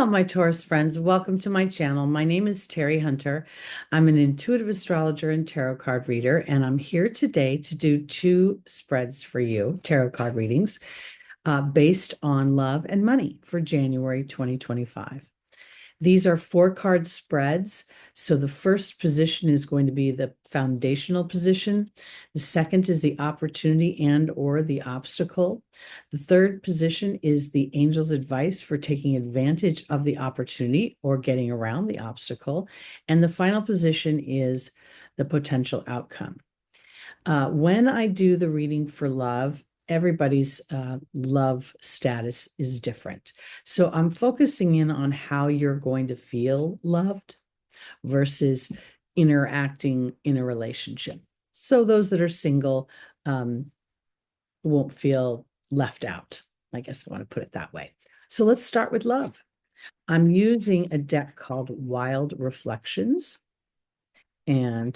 all my Taurus friends. Welcome to my channel. My name is Teri Hunter. I'm an intuitive astrologer and tarot card reader, and I'm here today to do two spreads for you, tarot card readings, based on love and money for January 2025. These are 4-card spreads. So the first position is going to be the foundational position. The second is the opportunity and or the obstacle. The third position is the angel's advice for taking advantage of the opportunity or getting around the obstacle. And the final position is the potential outcome. When I do the reading for love, everybody's love status is different. So I'm focusing in on how you're going to feel loved versus interacting in a relationship. So those that are single won't feel left out. I guess I want to put it that way. So let's start with love. I'm using a deck called Wild Reflections, and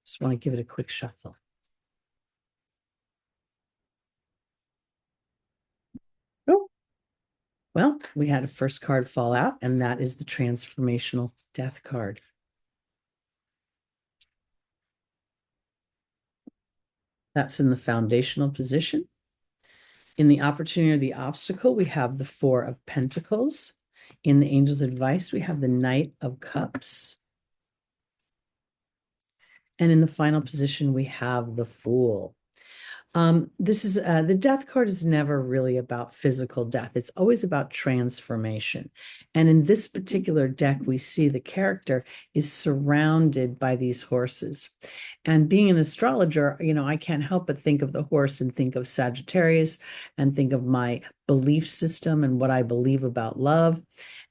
just want to give it a quick shuffle. Oh, well, we had a first card fall out, and that is the transformational death card. That's in the foundational position. In the opportunity or the obstacle, we have the 4 of Pentacles. In the angel's advice, we have the Knight of Cups. And in the final position, we have the Fool. This is the death card is never really about physical death. It's always about transformation. And in this particular deck, we see the character is surrounded by these horses. And being an astrologer, I can't help but think of the horse and think of Sagittarius and think of my belief system and what I believe about love.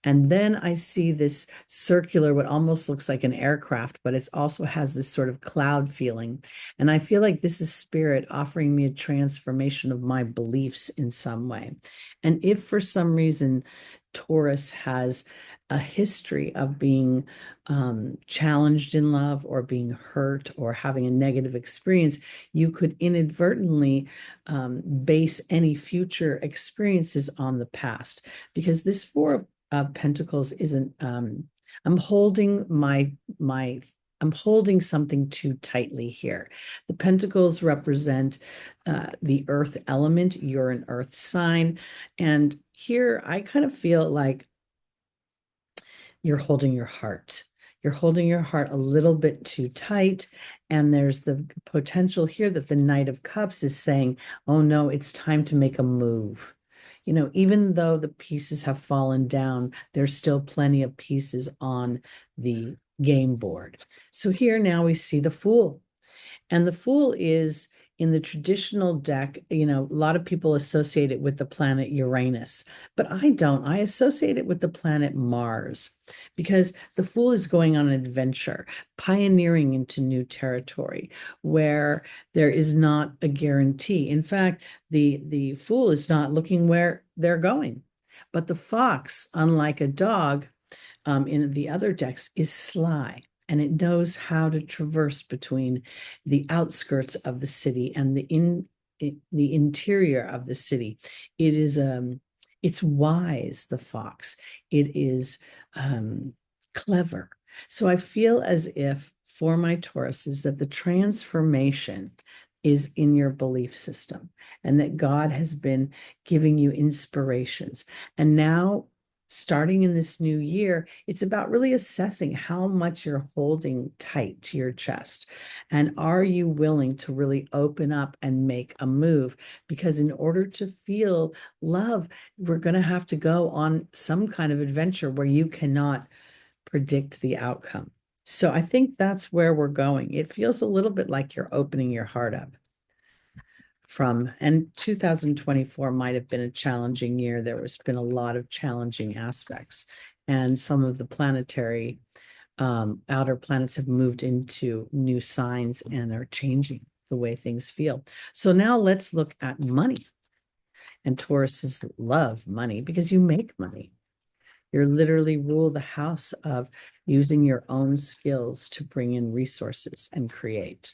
And then I see this circular, what almost looks like an aircraft, but it also has this sort of cloud feeling. And I feel like this is spirit offering me a transformation of my beliefs in some way. And if for some reason Taurus has a history of being challenged in love or being hurt or having a negative experience, you could inadvertently base any future experiences on the past, because this 4 of Pentacles isn't, I'm holding I'm holding something too tightly here. The Pentacles represent the earth element. You're an earth sign. And here I kind of feel like you're holding your heart. You're holding your heart a little bit too tight. And there's the potential here that the Knight of Cups is saying, oh no, it's time to make a move. Even though the pieces have fallen down, there's still plenty of pieces on the game board. So here now we see the Fool. And the Fool is in the traditional deck, a lot of people associate it with the planet Uranus, but I don't. I associate it with the planet Mars, because the Fool is going on an adventure, pioneering into new territory where there is not a guarantee. In fact, the Fool is not looking where they're going. But the fox, unlike a dog in the other decks, is sly. And it knows how to traverse between the outskirts of the city and the interior of the city. It is it's wise, the fox. It is clever. So I feel as if for my Tauruses that the transformation is in your belief system, and that God has been giving you inspirations. And now, starting in this new year, it's about really assessing how much you're holding tight to your chest. And are you willing to really open up and make a move? Because in order to feel love, we're going to have to go on some kind of adventure where you cannot predict the outcome. So I think that's where we're going. It feels a little bit like you're opening your heart up. And 2024 might have been a challenging year. There has been a lot of challenging aspects, and some of the planetary outer planets have moved into new signs and are changing the way things feel. So now let's look at money. And Tauruses love money because you make money. You literally rule the house of using your own skills to bring in resources and create.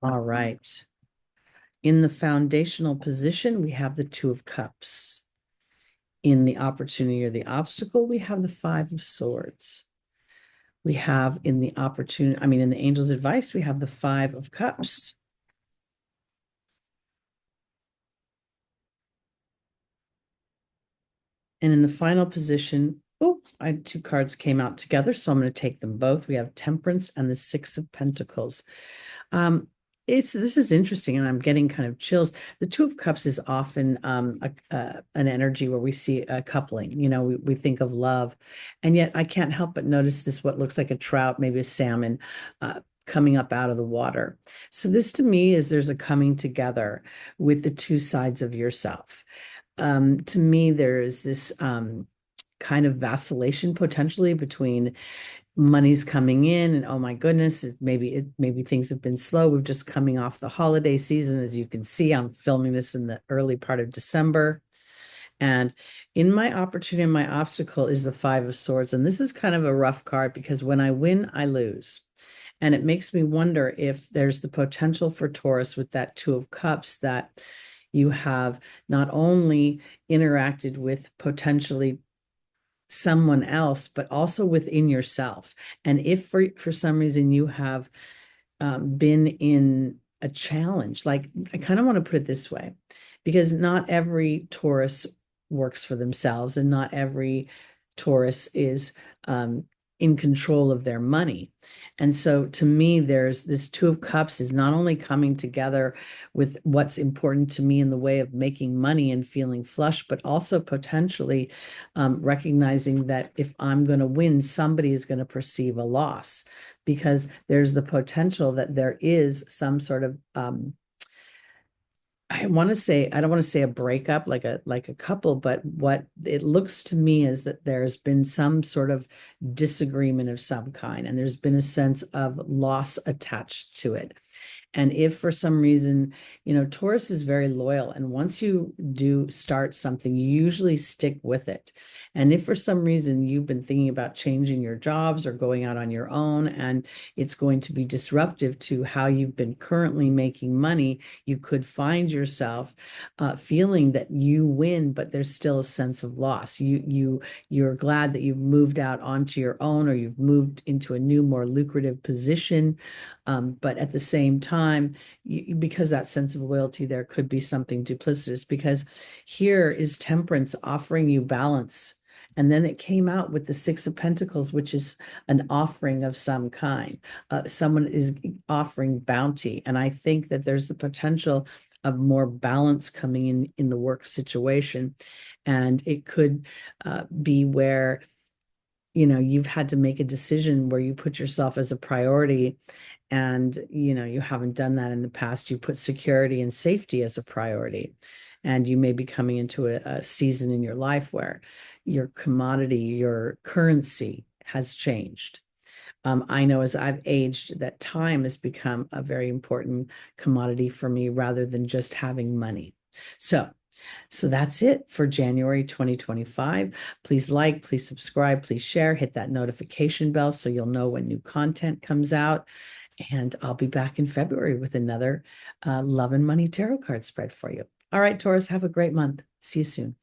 All right. In the foundational position, we have the Two of Cups. In the opportunity or the obstacle, we have the Five of Swords. We have in the opportunity, in the angel's advice, we have the Five of Cups. And in the final position, two cards came out together, so I'm going to take them both. We have Temperance and the Six of Pentacles. This is interesting, and I'm getting kind of chills. The Two of Cups is often an energy where we see a coupling. We think of love, and yet I can't help but notice this, what looks like a trout, maybe a salmon, coming up out of the water. So this to me is there's a coming together with the two sides of yourself. To me, there is this kind of vacillation potentially between money's coming in and oh my goodness, maybe things have been slow. We're just coming off the holiday season. As you can see, I'm filming this in the early part of December. And in my opportunity and my obstacle is the Five of Swords. And this is kind of a rough card because when I win, I lose. And it makes me wonder if there's the potential for Taurus with that Two of Cups, that you have not only interacted with potentially someone else, but also within yourself. And if for some reason you have been in a challenge, like I kind of want to put it this way, because not every Taurus works for themselves and not every Taurus is in control of their money. And so to me, there's this Two of Cups is not only coming together with what's important to me in the way of making money and feeling flush, but also potentially recognizing that if I'm going to win, somebody is going to perceive a loss, because there's the potential that there is some sort of I don't want to say a breakup like a couple, but what it looks to me is that there's been some sort of disagreement of some kind, and there's been a sense of loss attached to it. And if for some reason, Taurus is very loyal, and once you do start something, you usually stick with it. And if for some reason you've been thinking about changing your jobs or going out on your own, and it's going to be disruptive to how you've been currently making money, you could find yourself feeling that you win, but there's still a sense of loss. You're glad that you've moved out onto your own, or you've moved into a new, more lucrative position. But at the same time, because that sense of loyalty, there could be something duplicitous, because here is Temperance offering you balance. And then it came out with the Six of Pentacles, which is an offering of some kind. Someone is offering bounty. And I think that there's the potential of more balance coming in the work situation. And it could be where you've had to make a decision where you put yourself as a priority, and you haven't done that in the past. You put security and safety as a priority, and you may be coming into a season in your life where your commodity, your currency has changed. I know as I've aged that time has become a very important commodity for me rather than just having money. So that's it for January 2025. Please like, please subscribe, please share, hit that notification bell so you'll know when new content comes out. And I'll be back in February with another Love and Money Tarot card spread for you. All right, Taurus, have a great month. See you soon.